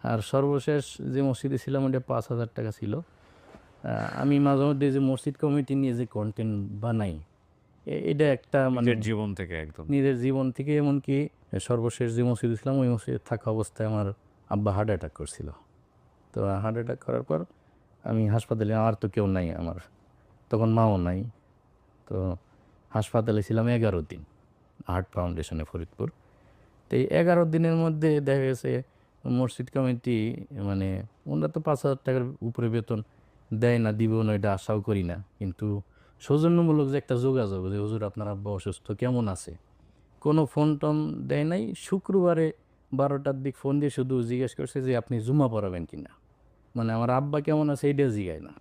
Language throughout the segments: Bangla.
আর সর্বশেষ যে মসজিদে ছিলাম ওটা 5,000 টাকা ছিল। আমি মাঝে মধ্যে যে মসজিদ কমিটি নিয়ে যে কন্টেন্ট বানাই, এটা একটা মানে নিজের জীবন থেকে একদম। নিজের জীবন থেকে, এমনকি সর্বশেষ যে মসজিদে ছিলাম ওই মসজিদে থাকা অবস্থায় আমার আব্বা হার্ট অ্যাটাক করছিল। তো হার্ট অ্যাটাক করার পর আমি হাসপাতালে, আর তো কেউ নাই আমার, তখন মাও নাই। তো হাসপাতালে ছিলাম 11 দিন, হার্ট ফাউন্ডেশনে ফরিদপুর। তো এই 11 দিনের মধ্যে দেখা গেছে মসজিদ কমিটি মানে ওনারা তো 5,000 টাকার উপরে বেতন দেয় না, দিব না, এটা আশাও করি না, কিন্তু সৌজন্যমূলক যে একটা যোগাযোগ, যে হুজুর আপনার আব্বা অসুস্থ কেমন আছে, কোনো ফোন টোন দেয় নাই। শুক্রবারে 12টার দিক ফোন দিয়ে শুধু জিজ্ঞেস করছে যে আপনি জুমা পড়াবেন কিনা, মানে আমার আব্বা কেমন আছে এইটা জিগায় না।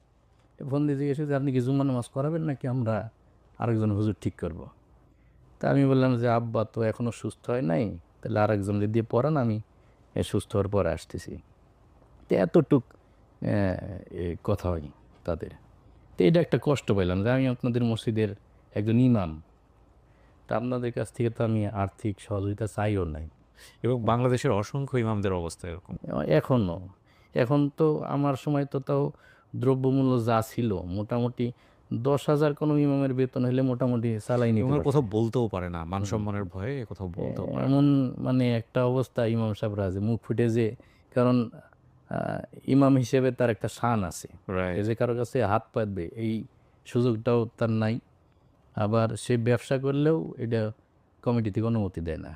ফোন দিয়ে জিজ্ঞেস করছে আপনি কি জুম্মা নামাজ করাবেন নাকি আমরা আরেকজন হুজুর ঠিক করব। তা আমি বললাম যে আব্বা তো এখনও সুস্থ হয় নাই, তাহলে আরেকজন দিয়ে পড়ান, আমি সুস্থ হওয়ার পরে আসতেছি। তো এতটুক কথা হয় তাদের। তো এটা একটা কষ্ট পাইলাম যে আমি আপনাদের মসজিদের একজন ইমাম, তা আপনাদের কাছ থেকে তো আমি আর্থিক সহযোগিতা চাইও নাই। এবং বাংলাদেশের অসংখ্য ইমামদের অবস্থা এরকম। এখনও, এখন তো আমার সময় তো তাও দ্রব্যমূল্য যা ছিল মোটামুটি 10,000 কোনো ইমামের বেতন হলে মোটামুটি চালাই এবং নিতে আর পারছে। কোথাও বলতেও পারে না, মান হুম। সম্মানের ভয়ে কোথাও বলতেও পারে না। এমন মানে একটা অবস্থা ইমাম সাহেবরা যে মুখ ফুটে যে, কারণ ইমাম হিসেবে তার একটা শান আছে, সে রাইট। যে কারো কাছে হাত পাতবে এই সুযোগটাও তার নাই। আবার সে ব্যবসা করলেও এটা কমিটি থেকে অনুমতি দেয় না,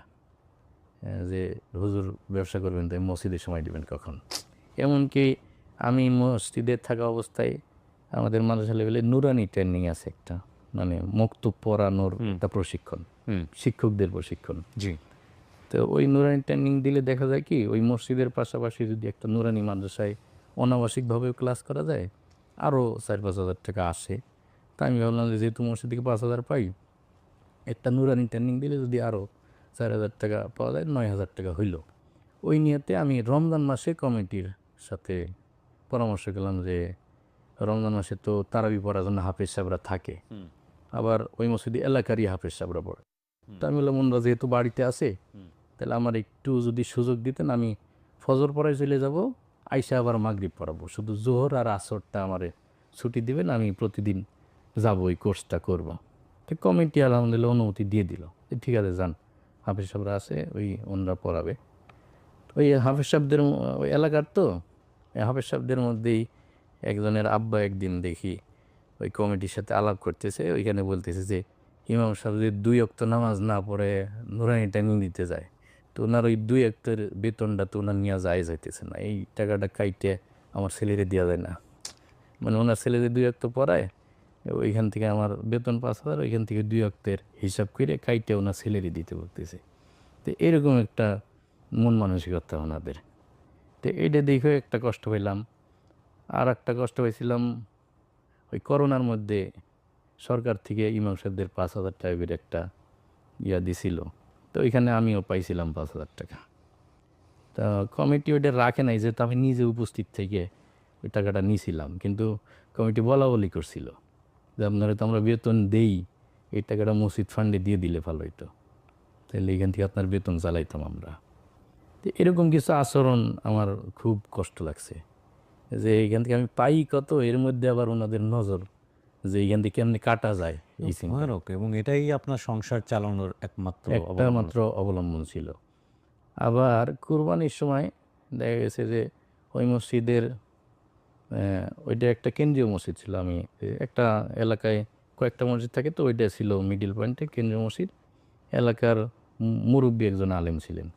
যে হুজুর ব্যবসা করবেন তাই মসজিদে সময় দিবেন কখন। এমনকি আমি মসজিদে থাকা অবস্থায় আমাদের মাদ্রাসা লেভেলে নুরানি ট্রেনিং আছে একটা, মানে মক্তব পড়ানোর হুম। একটা প্রশিক্ষণ, হুম। শিক্ষকদের প্রশিক্ষণ। জি। তো ওই নুরানি ট্রেনিং দিলে দেখা যায় কি ওই মসজিদের পাশাপাশি যদি একটা নুরানি মাদ্রাসায় অনাবাসিকভাবেও ক্লাস করা যায়, আরও 4-5 হাজার টাকা আসে। তা আমি ভাবলাম যে যেহেতু মসজিদ থেকে 5,000 পাই, একটা নুরানি ট্রেনিং দিলে যদি আরও 4,000 টাকা পাওয়া যায়, 9,000 টাকা হইল। ওই নিয়েতে আমি রমজান মাসে কমিটির সাথে পরামর্শ করলাম যে রমজান মাসে তো তারাবি পড়ার জন্য হাফেজ সাহেবরা থাকে, হুম। আবার ওই মসজিদে এলাকারই হাফেজ সাহেবরা পড়ে। হুম। তো আমি বললাম ওনারা যেহেতু বাড়িতে আছে, হুম। তাহলে আমার একটু যদি সুযোগ দিতেন, আমি ফজর পড়ায় চলে যাব, আইসা আবার মাগরিব পড়াবো, শুধু জোহর আর আসরটা আমারে ছুটি দিবেন, আমি প্রতিদিন যাব ওই কোর্সটা করব। তো কমিটি আলহামদুলিল্লাহ অনুমতি দিয়ে দিল যে ঠিক আছে যান, হাফেজ সাহেবরা আছে ওই ওনারা পড়াবে। ওই হাফেজ সাহেবদের ওই এলাকার তো, এই হাফেজ সাহেবদের মধ্যেই একজনের আব্বা একদিন দেখি ওই কমিটির সাথে আলাপ করতেছে, ওইখানে বলতেছে যে ইমাম সাহেব যদি 2 ওয়াক্ত নামাজ না পড়ে নুরানি ট্রেনিং দিতে যায়, তো ওনার ওই 2 ওয়াক্তের বেতনটা তো ওনার নেওয়া যায় যাইতেছে না, এই টাকাটা কাইটে আমার ছেলেরে দেওয়া যায় না। মানে ওনার ছেলে যে 2 ওয়াক্ত পড়ায়, ওইখান থেকে আমার বেতন 5,000, ওইখান থেকে 2 ওয়াক্তের হিসাব করে কাইটে ওনার ছেলেরই দিতে বলতেছে। তো এরকম একটা মন মানসিকতা ওনাদের। তো এইটা দেখে একটা কষ্ট পেলাম। আর একটা কষ্ট পাইছিলাম ওই করোনার মধ্যে সরকার থেকে ইমাম সাহেবদের 5,000 টাকা করে একটা দিছিল। তো ওইখানে আমিও পাইছিলাম 5,000 টাকা। তা কমিটি ওইটা রাখে নাই, যেহেতু আমি নিজে উপস্থিত থেকে ওই টাকাটা নিয়েছিলাম, কিন্তু কমিটি বলা বলি করছিল যে আপনারা তো আমরা বেতন দেই, এই টাকাটা মসজিদ ফান্ডে দিয়ে দিলে ভালো হইতো, তাহলে এখান থেকে আপনার বেতন চালাইতাম আমরা। তো এরকম কিছু আচরণ আমার খুব কষ্ট লাগছে, যে এইখান থেকে আমি পাই কত, এর মধ্যে আবার ওনাদের নজর যে এইখান থেকে কেমনি কাটা যায় এই চিন্তা। ভয়ানক, এবং এটাই আপনার সংসার চালানোর একমাত্র একটা অবলম্বন। মাত্র অবলম্বন ছিল। আবার কুরবানির সময় দেখা গেছে যে ওই মসজিদের ওইটা একটা কেন্দ্রীয় মসজিদ ছিল। আমি একটা এলাকায় কয়েকটা মসজিদ থাকে, তো ওইটা ছিল মিডিল পয়েন্টে কেন্দ্রীয় মসজিদ। এলাকার মুরব্বী একজন আলেম ছিলেন।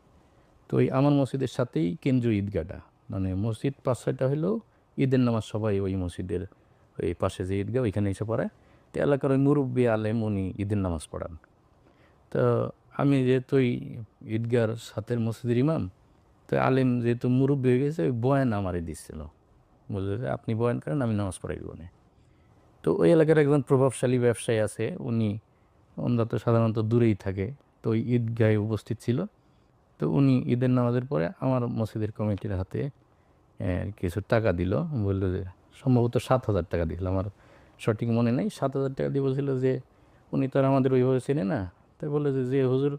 তো ওই আমার মসজিদের সাথেই কেন্দ্রীয় ঈদগাহটা, মানে মসজিদ 5-6টা হলেও ঈদের নামাজ সবাই ওই মসজিদের ওই পাশে যে ঈদগাহ ওইখানে এসে পড়ায়। তো এলাকার ওই মুরব্বী আলেম উনি ঈদের নামাজ পড়ান। তো আমি যেহেতু ওই ঈদগাহর সাথের মসজিদের ইমাম, তো আলেম যেহেতু মুরব্বী হয়ে গেছে, ওই বয়ান আমারে দিচ্ছিল, বলছে যে আপনি বয়ান করেন, আমি নামাজ পড়াই দিব না। তো ওই এলাকার একজন প্রভাবশালী ব্যবসায়ী আছে, উনি, ওনারা তো সাধারণত দূরেই থাকে, তো ওই ঈদগাহে উপস্থিত ছিল। তো উনি ঈদের নামাজের পরে আমার মসজিদের কমিটির হাতে কিছু টাকা দিল, বললো যে সম্ভবত 7,000 টাকা দিয়েছিল, আমার সঠিক মনে নেই। 7,000 টাকা দিয়ে বলছিল যে উনি তো আর আমাদের ওইভাবে চেনে না, তাই বললো যে যে হুজুর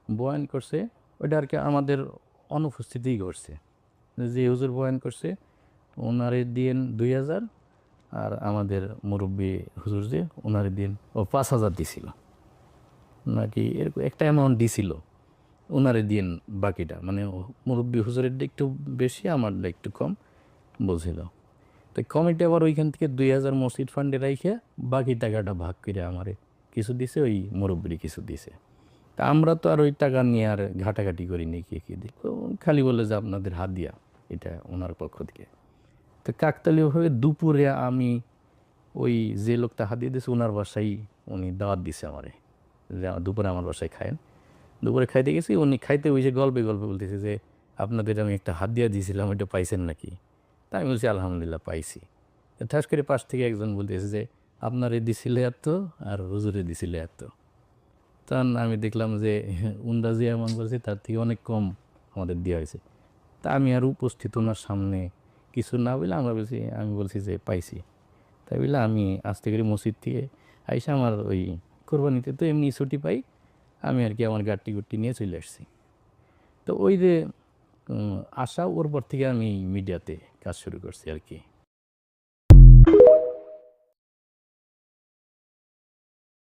বয়ান করছে ওইটা আর কি আমাদের অনুপস্থিতিই করছে, যে হুজুর বয়ান করছে ওনারে দিন 2000, আর আমাদের মুরব্বী হুজুর যে ওনারে দিন 5000 দিছিল নাকি এরকম একটা অ্যামাউন্ট দিছিল, ওনারে দিন বাকিটা, মানে মুরব্বী হুজুরের একটু বেশি, আমারটা একটু কম বলছিল। তো কমিটি আবার ওইখান থেকে 2000 মসজিদ ফান্ডে রাইখে বাকি টাকাটা ভাগ করে আমারে কিছু দিছে, ওই মুরব্বীর কিছু দিছে। তা আমরা তো আর ওই টাকা নিয়ে আর ঘাটাঘাটি করিনি কে কী দিই, তো খালি বলে যে আপনাদের হাদিয়া, এটা ওনার পক্ষ থেকে। তো কাকতালীয়ভাবে দুপুরে আমি ওই যে লোকটা হাদিয়া দিয়েছে ওনার বাসায় উনি দাওয়াত দিছে আমারে, যে দুপুরে আমার বাসায় খায়েন। দুপুরে খাইতে গেছি, উনি খাইতে ওই যে গল্পে গল্পে বলতেছে যে আপনাদের আমি একটা হাদিয়া দিয়েছিলাম, ওইটা পাইছেন নাকি? তা আমি বলছি আলহামদুলিল্লাহ পাইছি। ঠাস করে পাশ থেকে একজন বলতেছে যে আপনারে দিছিলে এত আর হুজুরে দিছিলে এত। তখন আমি দেখলাম যে উনরা যে এমন বলছে তার থেকে অনেক কম আমাদের দেওয়া হয়েছে। তা আমি আর উপস্থিত ওনার সামনে কিছু না বলে আমি বলছি যে পাইছি। তাই বলে আমি আস্তে করে মসজিদ থেকে আইসা আমার ওই কোরবানিতে তো এমনি ছুটি পাই, আমি আর কি আমার গাড়ি গুটি নিয়ে চলে আসছি। তো ওই যে আসা ওর পর থেকে আমি মিডিয়াতে কাজ শুরু করছি আর কি।